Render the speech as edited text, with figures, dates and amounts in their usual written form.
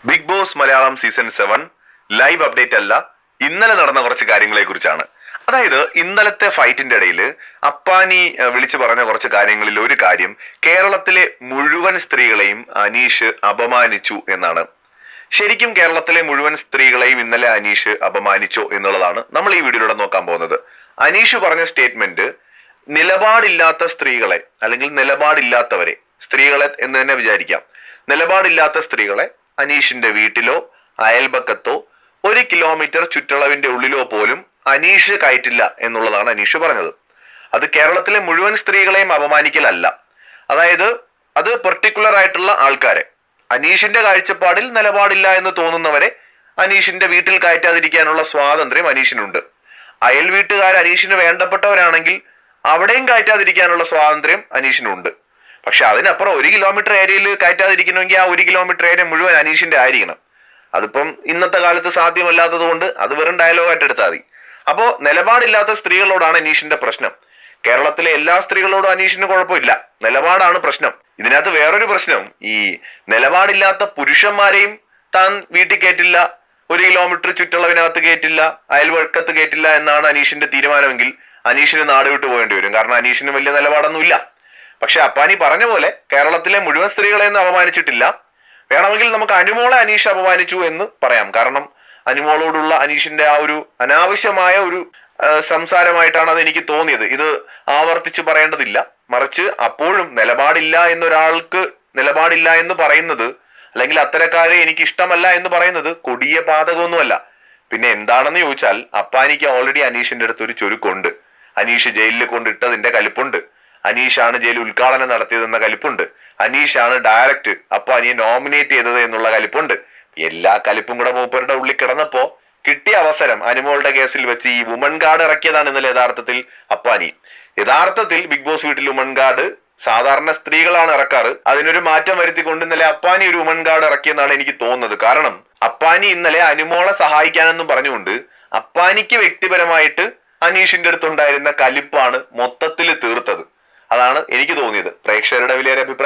Big Boss Malayalam season 7 live update അല്ല, ഇന്നലെ നടന്ന കുറച്ച് കാര്യങ്ങളെ കുറിച്ചാണ്. അതായത് ഇന്നലത്തെ ഫൈറ്റിന്റെ ഇടയിൽ അപ്പാനി വിളിച്ചു പറഞ്ഞ കുറച്ച് കാര്യങ്ങളിൽ ഒരു കാര്യം, കേരളത്തിലെ മുഴുവൻ സ്ത്രീകളെയും അനീഷ് അപമാനിച്ചു എന്നാണ്. ശരിക്കും കേരളത്തിലെ മുഴുവൻ സ്ത്രീകളെയും ഇന്നലെ അനീഷ് അപമാനിച്ചോ എന്നുള്ളതാണ് നമ്മൾ ഈ വീഡിയോയിലൂടെ നോക്കാൻ പോകുന്നത്. അനീഷ് പറഞ്ഞ സ്റ്റേറ്റ്മെന്റ് നിലപാടില്ലാത്ത സ്ത്രീകളെ, അല്ലെങ്കിൽ നിലപാടില്ലാത്തവരെ, സ്ത്രീകളെ എന്ന് തന്നെ വിചാരിക്കാം, നിലപാടില്ലാത്ത സ്ത്രീകളെ അനീഷിന്റെ വീട്ടിലോ അയൽപക്കത്തോ 1 കിലോമീറ്റർ ചുറ്റളവിന്റെ ഉള്ളിലോ പോലും അനീഷ് കയറ്റില്ല എന്നുള്ളതാണ് അനീഷ് പറഞ്ഞത്. അത് കേരളത്തിലെ മുഴുവൻ സ്ത്രീകളെയും അപമാനിക്കലല്ല. അതായത് അത് പെർട്ടിക്കുലർ ആയിട്ടുള്ള ആൾക്കാരെ, അനീഷിന്റെ കാഴ്ചപ്പാടിൽ നിലപാടില്ല എന്ന് തോന്നുന്നവരെ അനീഷിന്റെ വീട്ടിൽ കയറ്റാതിരിക്കാനുള്ള സ്വാതന്ത്ര്യം അനീഷിനുണ്ട്. അയൽ വീട്ടുകാർ അനീഷിന് വേണ്ടപ്പെട്ടവരാണെങ്കിൽ അവിടെയും കയറ്റാതിരിക്കാനുള്ള സ്വാതന്ത്ര്യം അനീഷിനുണ്ട്. പക്ഷെ അതിനപ്പുറം 1 കിലോമീറ്റർ ഏരിയയിൽ കയറ്റാതിരിക്കണമെങ്കിൽ ആ 1 കിലോമീറ്റർ ഏരിയ മുഴുവൻ അനീഷിന്റെ ആയിരിക്കണം. അതിപ്പം ഇന്നത്തെ കാലത്ത് സാധ്യമല്ലാത്തത് കൊണ്ട് അത് വെറും ഡയലോഗായിട്ട് എടുത്താൽ മതി. അപ്പോ നിലപാടില്ലാത്ത സ്ത്രീകളോടാണ് അനീഷിന്റെ പ്രശ്നം. കേരളത്തിലെ എല്ലാ സ്ത്രീകളോടും അനീഷിന് കുഴപ്പമില്ല, നിലപാടാണ് പ്രശ്നം. ഇതിനകത്ത് വേറൊരു പ്രശ്നം, ഈ നിലപാടില്ലാത്ത പുരുഷന്മാരെയും താൻ വീട്ടിൽ കയറ്റില്ല, 1 കിലോമീറ്റർ ചുറ്റളവിനകത്ത് കയറ്റില്ല, അയൽവക്കത്ത് കയറ്റില്ല എന്നാണ് അനീഷിന്റെ തീരുമാനമെങ്കിൽ അനീഷിന് നാട് വിട്ടു പോകേണ്ടി വരും. കാരണം അനീഷിന് വലിയ നിലപാടൊന്നുമില്ല. പക്ഷെ അപ്പാനി പറഞ്ഞ പോലെ കേരളത്തിലെ മുഴുവൻ സ്ത്രീകളെയൊന്നും അപമാനിച്ചിട്ടില്ല. വേണമെങ്കിൽ നമുക്ക് അനുമോളെ അനീഷ് അപമാനിച്ചു എന്ന് പറയാം. കാരണം അനുമോളോടുള്ള അനീഷിന്റെ ആ ഒരു അനാവശ്യമായ ഒരു സംസാരമായിട്ടാണ് അത് എനിക്ക് തോന്നിയത്. ഇത് ആവർത്തിച്ച് പറയേണ്ടതില്ല. മറിച്ച് അപ്പോഴും നിലപാടില്ല എന്നൊരാൾക്ക് നിലപാടില്ല എന്ന് പറയുന്നത്, അല്ലെങ്കിൽ അത്തരക്കാരെ എനിക്ക് ഇഷ്ടമല്ല എന്ന് പറയുന്നത് കൊടിയ പാതകമൊന്നുമല്ല. പിന്നെ എന്താണെന്ന് ചോദിച്ചാൽ, അപ്പാനിക്ക് ഓൾറെഡി അനീഷിന്റെ അടുത്ത് ഒരു ചുരുക്കുണ്ട്. അനീഷ് ജയിലിൽ കൊണ്ടിട്ടതിന്റെ കലിപ്പുണ്ട്. അനീഷാണ് ജയിൽ ഉദ്ഘാടനം നടത്തിയതെന്ന കലിപ്പുണ്ട്. അനീഷാണ് ഡയറക്റ്റ് അപ്പാനിയെ നോമിനേറ്റ് ചെയ്തത് എന്നുള്ള കലിപ്പുണ്ട്. എല്ലാ കലിപ്പും കൂടെ മൂപ്പരുടെ ഉള്ളിൽ കിടന്നപ്പോ കിട്ടിയ അവസരം അനുമോളുടെ കേസിൽ വെച്ച് ഈ വുമൺ ഗാർഡ് ഇറക്കിയതാണ് ഇന്നലെ യഥാർത്ഥത്തിൽ അപ്പാനി. യഥാർത്ഥത്തിൽ ബിഗ് ബോസ് വീട്ടിൽ വുമൺ ഗാർഡ് സാധാരണ സ്ത്രീകളാണ് ഇറക്കാറ്. അതിനൊരു മാറ്റം വരുത്തിക്കൊണ്ട് ഇന്നലെ അപ്പാനി ഒരു വുമൺ ഗാർഡ് ഇറക്കിയെന്നാണ് എനിക്ക് തോന്നുന്നത്. കാരണം അപ്പാനി ഇന്നലെ അനുമോളെ സഹായിക്കാനെന്നും പറഞ്ഞുകൊണ്ട് അപ്പാനിക്ക് വ്യക്തിപരമായിട്ട് അനീഷിന്റെ അടുത്തുണ്ടായിരുന്ന കലിപ്പാണ് മൊത്തത്തിൽ തീർത്തത്. അതാണ് എനിക്ക് തോന്നിയത്. പ്രേക്ഷകരുടെ വലിയൊരു അഭിപ്രായം.